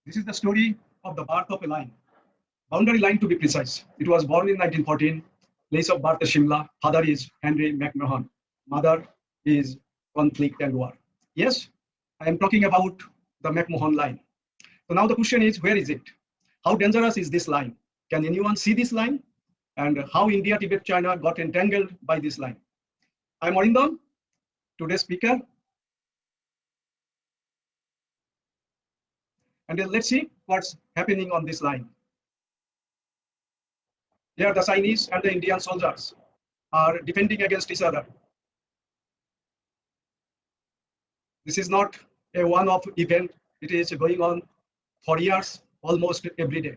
This is the story of the birth of a line, boundary line to be precise. It was born in 1914. Place of birth is Shimla. Father is Henry McMahon. Mother is conflict and war. Yes, I am talking about the McMahon line. So now the question is, where is it? How dangerous is this line? Can anyone see this line? And how India, Tibet, China got entangled by this line? I'm Arindam, today's speaker. And let's see what's happening on this line. Here the Chinese and the Indian soldiers are defending against each other. This is not a one-off event. It is going on for years, almost every day.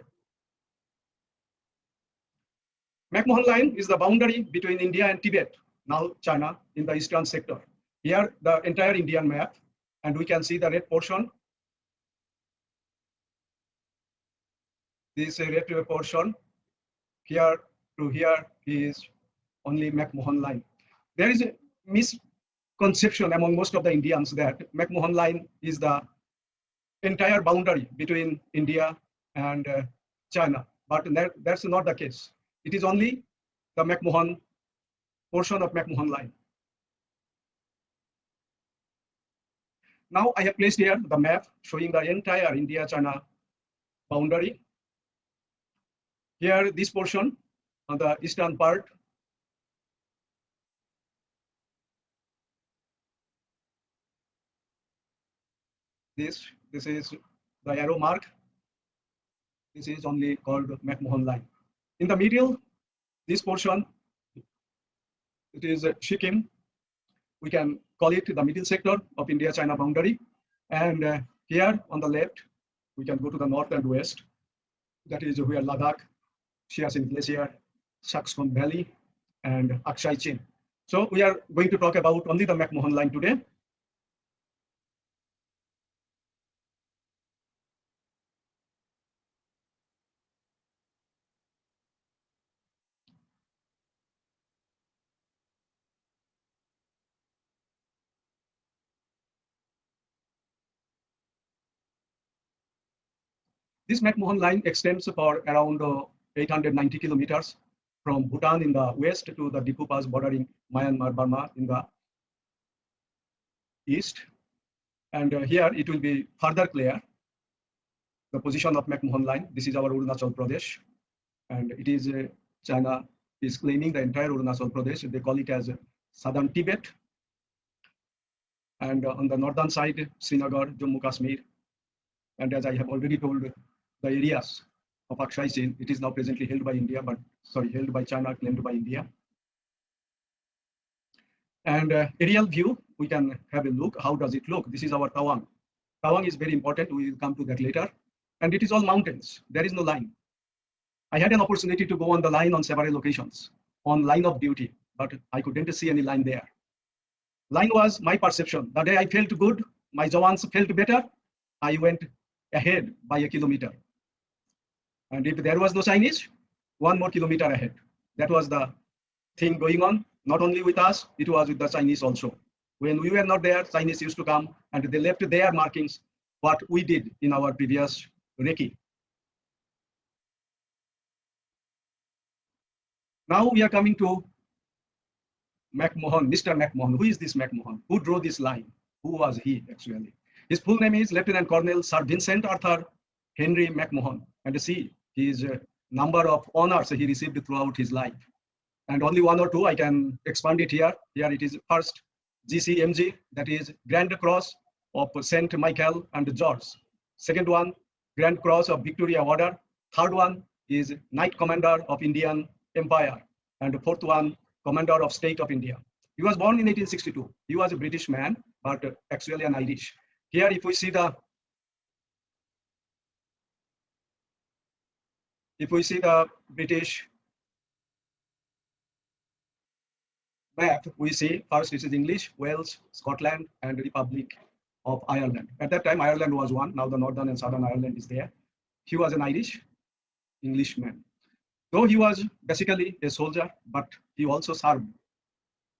McMahon Line is the boundary between India and Tibet, now China, in the eastern sector. Here, the entire Indian map, and we can see the red portion. This red portion, here to here is only McMahon Line. There is a misconception among most of the Indians that McMahon Line is the entire boundary between India and China, but that's not the case. It is only the McMahon portion of McMahon Line. Now I have placed here the map showing the entire India-China boundary. Here, this portion on the eastern part, this is the arrow mark. This is only called McMahon Line. In the middle, this portion, it is Sikkim. We can call it the middle sector of India-China boundary. And here on the left, we can go to the north and west. That is where Ladakh, Siachen Glacier, Saxon Valley, and Aksai Chin. So we are going to talk about only the McMahon Line today. This McMahon Line extends for around 890 kilometers from Bhutan in the west to the Dipu Pass bordering Myanmar, Burma in the east. And here it will be further clear the position of McMahon Line. This is our Arunachal Pradesh, and it is China is claiming the entire Arunachal Pradesh. They call it as Southern Tibet. And on the northern side, Srinagar, Jammu Kashmir. And as I have already told, the areas of Aksai Chin, it is now presently held by India, held by China, claimed by India. And aerial view, we can have a look. How does it look? This is our Tawang. Tawang is very important. We will come to that later. And it is all mountains. There is no line. I had an opportunity to go on the line on several occasions, on line of duty, but I couldn't see any line there. Line was my perception. The day I felt good, my Jawans felt better, I went ahead by a kilometer. And if there was no Chinese, 1 more kilometer ahead. That was the thing going on, not only with us, it was with the Chinese also. When we were not there, Chinese used to come and they left their markings, what we did in our previous recce. Now we are coming to McMahon, Mr. McMahon. Who is this McMahon? Who drew this line? Who was he actually? His full name is Lieutenant Colonel Sir Vincent Arthur Henry McMahon. And see his number of honors he received throughout his life. And only 1 or 2, I can expand it here. Here it is first GCMG, that is Grand Cross of St. Michael and George. Second one, Grand Cross of Victoria Order. Third one is Knight Commander of Indian Empire. And the fourth one, Commander of State of India. He was born in 1862. He was a British man, but actually an Irish. Here, if we see the British map, we see first this is English, Wales, Scotland, and Republic of Ireland. At that time, Ireland was one. Now the Northern and Southern Ireland is there. He was an Englishman. Though he was basically a soldier, but he also served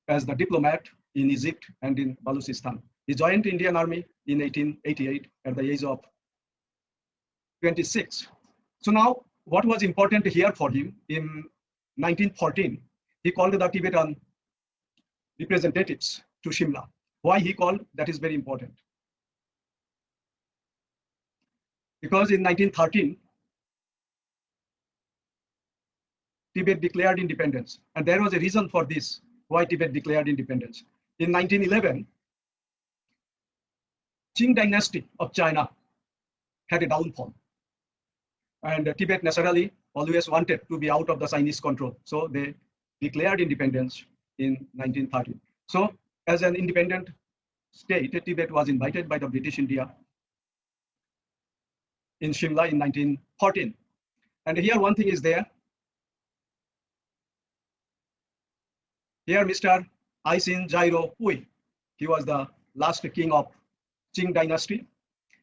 as the diplomat in Egypt and in Baluchistan. He joined Indian Army in 1888 at the age of 26. So now what was important here for him in 1914, he called the Tibetan representatives to Shimla. Why he called, that is very important. Because in 1913, Tibet declared independence. And there was a reason for this, why Tibet declared independence. In 1911, Qing dynasty of China had a downfall. And Tibet naturally always wanted to be out of the Chinese control. So they declared independence in 1913. So as an independent state, Tibet was invited by the British India in Shimla in 1914. And here one thing is there. Here Mr. Aisin Jairo Pui, he was the last king of Qing dynasty.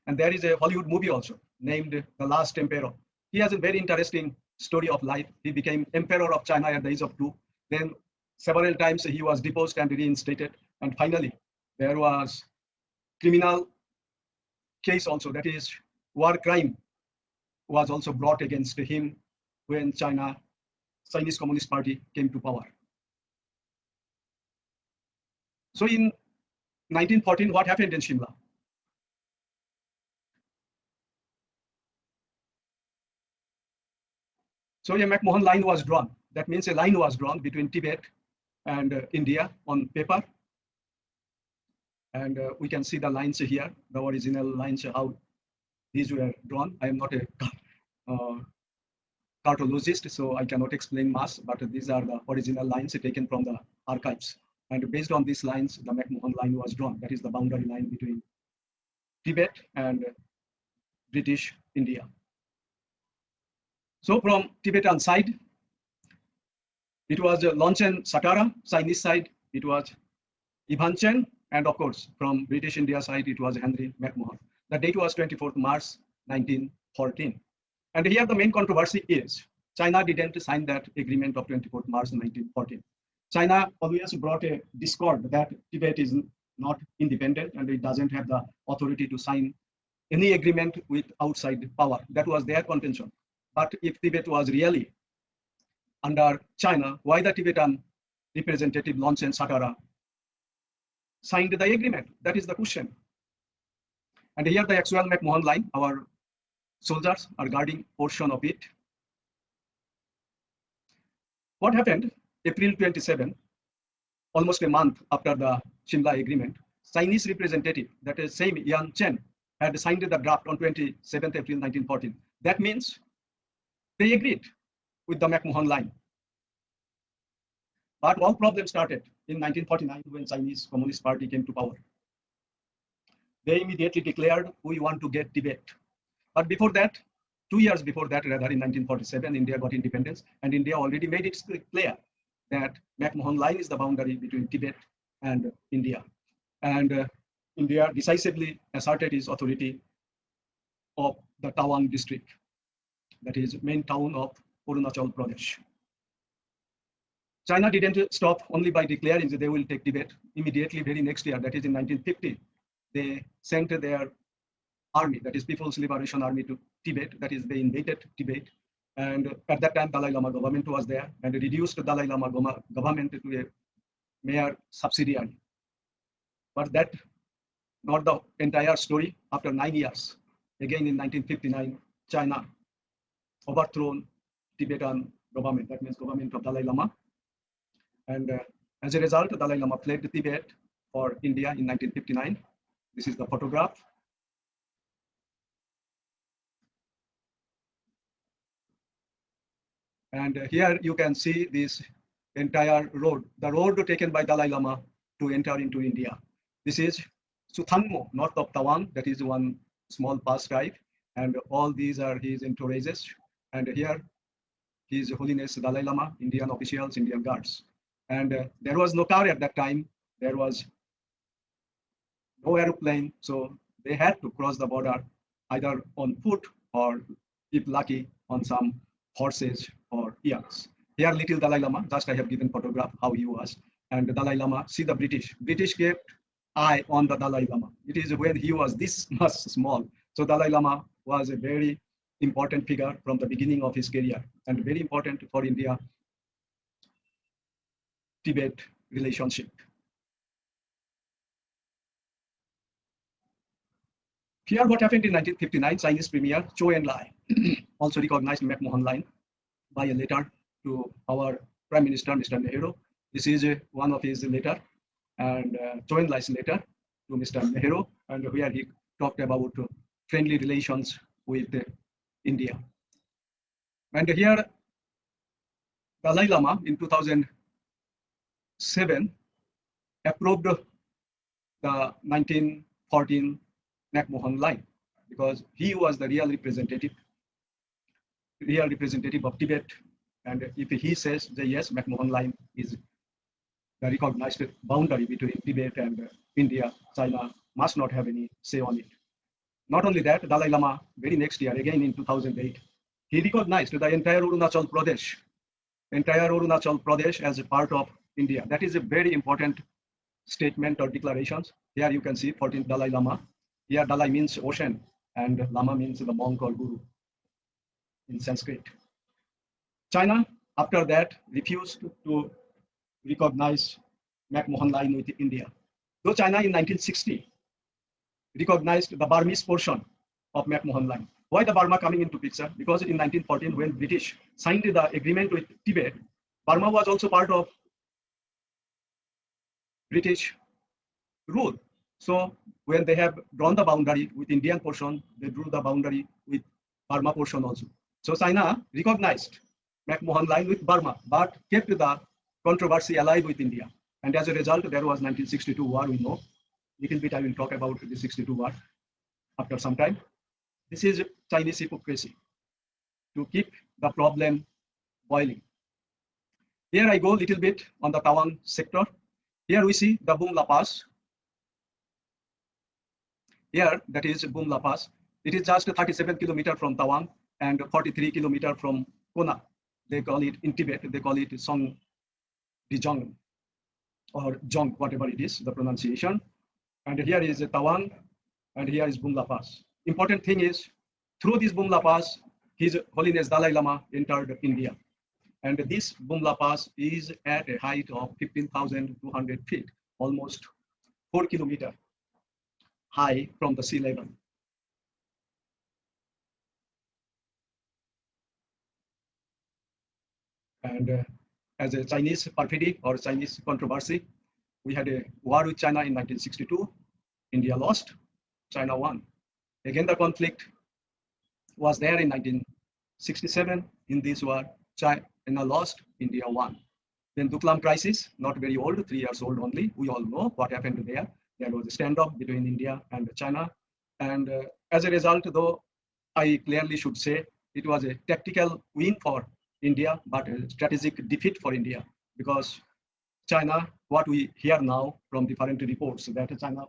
And there is a Hollywood movie also named The Last Emperor. He has a very interesting story of life. He became emperor of China at the age of 2. Then several times he was deposed and reinstated. And finally, there was criminal case also, that is war crime was also brought against him when Chinese Communist Party came to power. So in 1914, what happened in Shimla? So a McMahon line was drawn. That means a line was drawn between Tibet and India on paper. And we can see the lines here, the original lines, how these were drawn. I am not a cartologist, so I cannot explain much, but these are the original lines taken from the archives. And based on these lines, the McMahon line was drawn. That is the boundary line between Tibet and British India. So from Tibetan side, it was Longchen Satara, Chinese side, it was Ivan Chen, and of course, from British India side, it was Henry McMahon. The date was 24th March, 1914. And here the main controversy is, China didn't sign that agreement of 24th March, 1914. China always brought a discord that Tibet is not independent and it doesn't have the authority to sign any agreement with outside power. That was their contention. But if Tibet was really under China, why the Tibetan representative Longchen Satara signed the agreement? That is the question. And here the actual McMahon line, our soldiers are guarding portion of it. What happened? April 27, almost a month after the Shimla agreement, Chinese representative, that is same Yan Chen, had signed the draft on 27th April 1914. That means they agreed with the McMahon line. But all problems started in 1949 when Chinese Communist Party came to power. They immediately declared, we want to get Tibet. But before that, 2 years before that, rather in 1947, India got independence, and India already made it clear that McMahon line is the boundary between Tibet and India. And India decisively asserted its authority of the Tawang district, that is main town of Arunachal Pradesh. China didn't stop only by declaring that they will take Tibet. Immediately, very next year, that is in 1950, they sent their army, that is People's Liberation Army, to Tibet. That is, they invaded Tibet. And at that time, Dalai Lama government was there, and reduced the Dalai Lama government to a mere subsidiary. But that not the entire story. After 9 years, again in 1959, China overthrown Tibetan government, that means government of Dalai Lama. And as a result, Dalai Lama fled to Tibet for India in 1959. This is the photograph. And here you can see this entire road, the road taken by Dalai Lama to enter into India. This is Suthangmo, north of Tawang, that is one small pass drive. And all these are his entourages. And here, His Holiness Dalai Lama, Indian officials, Indian guards. And there was no car at that time. There was no aeroplane. So they had to cross the border either on foot or, if lucky, on some horses or yaks. Here, little Dalai Lama, just I have given photograph how he was. And the Dalai Lama, see the British. British kept eye on the Dalai Lama. It is when he was this much small. So Dalai Lama was a very important figure from the beginning of his career and very important for India-Tibet relationship. Here, what happened in 1959, Chinese Premier Zhou Enlai also recognized McMahon Line by a letter to our Prime Minister, Mr. Nehru. This is one of his letter, and Zhou Enlai's letter to Mr. Nehru, and where he talked about friendly relations with India. And here, Dalai Lama in 2007 approved the 1914 McMahon Line because he was the real representative of Tibet. And if he says that yes, McMahon Line is the recognized boundary between Tibet and India, China must not have any say on it. Not only that, Dalai Lama, very next year, again in 2008, he recognized the entire Arunachal Pradesh as a part of India. That is a very important statement or declarations. Here you can see 14th Dalai Lama. Here Dalai means ocean and Lama means the monk or guru in Sanskrit. China, after that, refused to recognize McMahon Line with India. Though China in 1960 recognized the Burmese portion of McMahon Line. Why the Burma coming into picture? Because in 1914, when British signed the agreement with Tibet, Burma was also part of British rule. So when they have drawn the boundary with Indian portion, they drew the boundary with Burma portion also. So China recognized McMahon Line with Burma, but kept the controversy alive with India. And as a result, there was 1962 war, we know. Little bit I will talk about the 62 war after some time. This is Chinese hypocrisy to keep the problem boiling. Here I go a little bit on the Tawang sector. Here we see the Bum La Pass. Here, that is Bum La Pass. It is just 37 kilometers from Tawang and 43 kilometers from Kona. They call it in Tibet, they call it Song Dijong or Jong, whatever it is, the pronunciation. And here is Tawang and here is Bum La Pass. Important thing is, through this Bum La Pass, His Holiness Dalai Lama entered India. And this Bum La Pass is at a height of 15,200 feet, almost 4 kilometers high from the sea level. And as a Chinese perfidy or Chinese controversy, we had a war with China in 1962. India lost, China won. Again, the conflict was there in 1967. In this war, China lost, India won. Then Duklam crisis, not very old, 3 years old only. We all know what happened there. There was a standoff between India and China. And as a result, though, I clearly should say it was a tactical win for India, but a strategic defeat for India, because China, what we hear now from different reports, that China,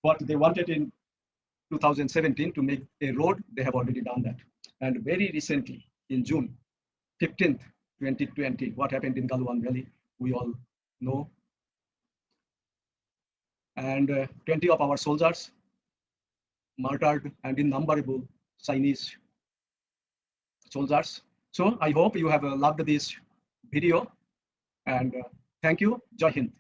what they wanted in 2017 to make a road, they have already done that. And very recently, in June 15th, 2020, what happened in Galwan Valley, we all know. And 20 of our soldiers murdered and innumerable Chinese soldiers. So I hope you have loved this video, and thank you. Jai Hind.